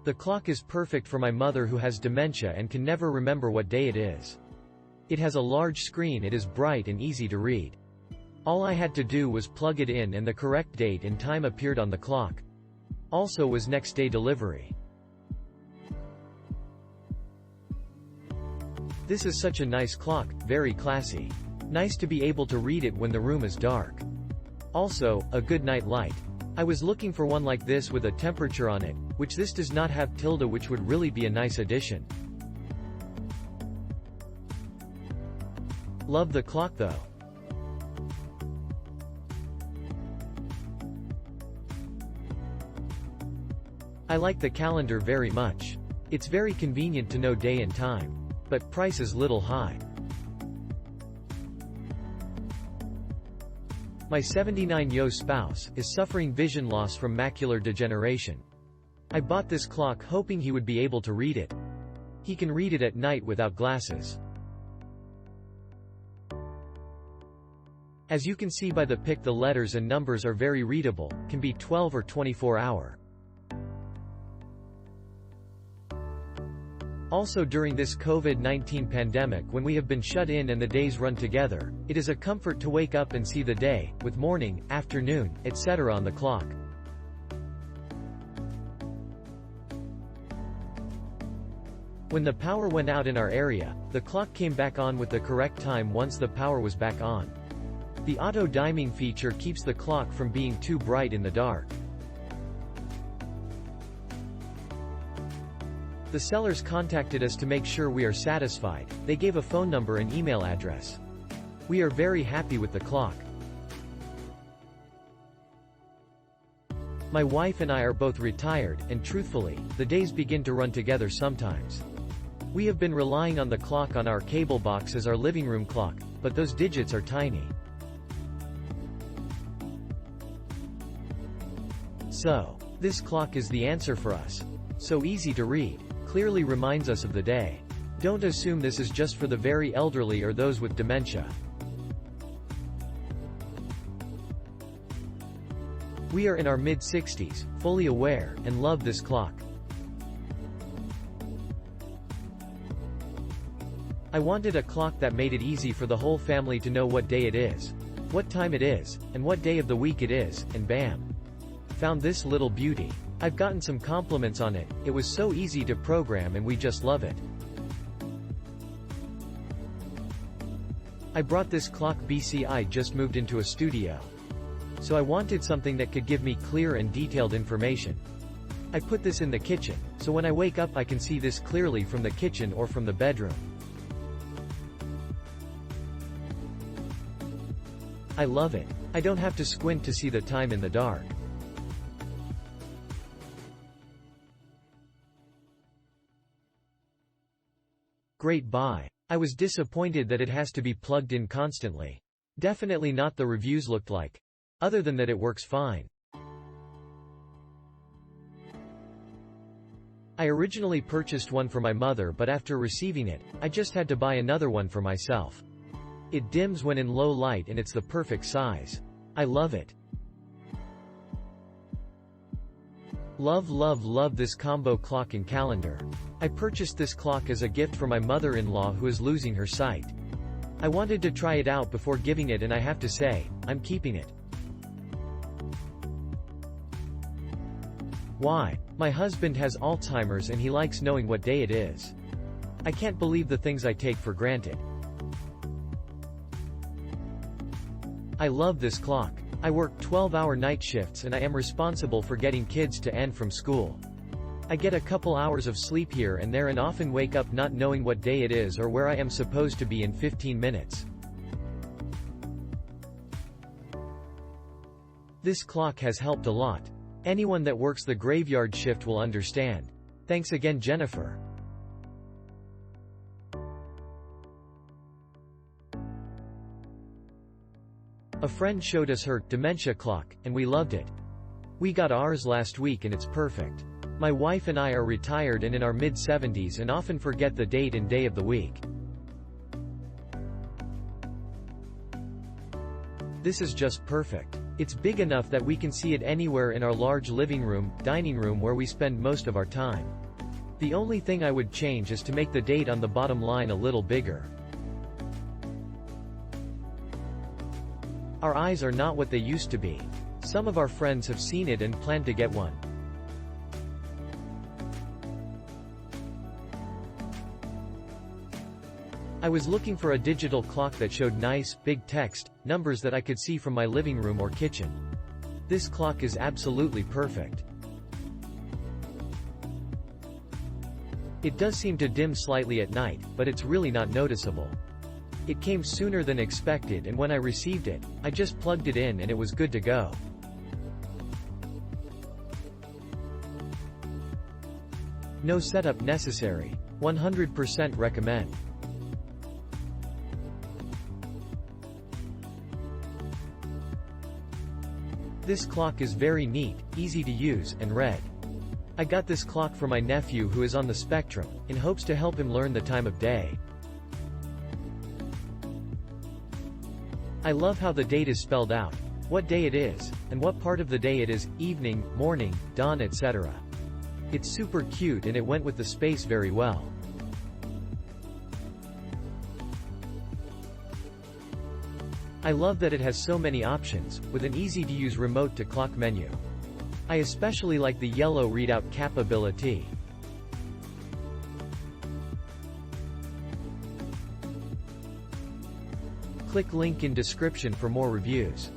The clock is perfect for my mother who has dementia and can never remember what day it is. It has a large screen, it is bright and easy to read. All I had to do was plug it in and the correct date and time appeared on the clock. Also was next day delivery. This is such a nice clock, very classy. Nice to be able to read it when the room is dark. Also, a good night light. I was looking for one like this with a temperature on it, which this does not have, which would really be a nice addition. Love the clock though. I like the calendar very much. It's very convenient to know day and time. But price is little high. My 79-year-old spouse is suffering vision loss from macular degeneration. I bought this clock hoping he would be able to read it. He can read it at night without glasses. As you can see by the pic, the letters and numbers are very readable, can be 12 or 24 hour. Also during this COVID-19 pandemic when we have been shut in and the days run together, it is a comfort to wake up and see the day, with morning, afternoon, etc. on the clock. When the power went out in our area, the clock came back on with the correct time once the power was back on. The auto dimming feature keeps the clock from being too bright in the dark. The sellers contacted us to make sure we are satisfied. They gave a phone number and email address. We are very happy with the clock. My wife and I are both retired, and truthfully, the days begin to run together sometimes. We have been relying on the clock on our cable box as our living room clock, but those digits are tiny. So, this clock is the answer for us. So easy to read. Clearly reminds us of the day. Don't assume this is just for the very elderly or those with dementia. We are in our mid-60s, fully aware, and love this clock. I wanted a clock that made it easy for the whole family to know what day it is, what time it is, and what day of the week it is, and bam. Found this little beauty. I've gotten some compliments on it, it was so easy to program and we just love it. I brought this clock BC. I just moved into a studio. So I wanted something that could give me clear and detailed information. I put this in the kitchen, so when I wake up I can see this clearly from the kitchen or from the bedroom. I love it. I don't have to squint to see the time in the dark. Great buy. I was disappointed that it has to be plugged in constantly. Definitely not the reviews looked like. Other than that it works fine. I originally purchased one for my mother, but after receiving it, I just had to buy another one for myself. It dims when in low light and it's the perfect size. I love it. Love this combo clock and calendar. I purchased this clock as a gift for my mother-in-law who is losing her sight. I wanted to try it out before giving it and I have to say, I'm keeping it. Why? My husband has Alzheimer's and he likes knowing what day it is. I can't believe the things I take for granted. I love this clock. I work 12-hour night shifts and I am responsible for getting kids to and from school. I get a couple hours of sleep here and there and often wake up not knowing what day it is or where I am supposed to be in 15 minutes. This clock has helped a lot. Anyone that works the graveyard shift will understand. Thanks again, Jennifer. A friend showed us her dementia clock, and we loved it. We got ours last week and it's perfect. My wife and I are retired and in our mid-70s and often forget the date and day of the week. This is just perfect. It's big enough that we can see it anywhere in our large living room, dining room where we spend most of our time. The only thing I would change is to make the date on the bottom line a little bigger. Our eyes are not what they used to be. Some of our friends have seen it and plan to get one. I was looking for a digital clock that showed nice, big text, numbers that I could see from my living room or kitchen. This clock is absolutely perfect. It does seem to dim slightly at night, but it's really not noticeable. It came sooner than expected, and when I received it, I just plugged it in and it was good to go. No setup necessary. 100% recommend. This clock is very neat, easy to use, and red. I got this clock for my nephew who is on the spectrum, in hopes to help him learn the time of day. I love how the date is spelled out, what day it is, and what part of the day it is, evening, morning, dawn, etc. It's super cute and it went with the space very well. I love that it has so many options, with an easy-to-use remote-to-clock menu. I especially like the yellow readout capability. Click link in description for more reviews.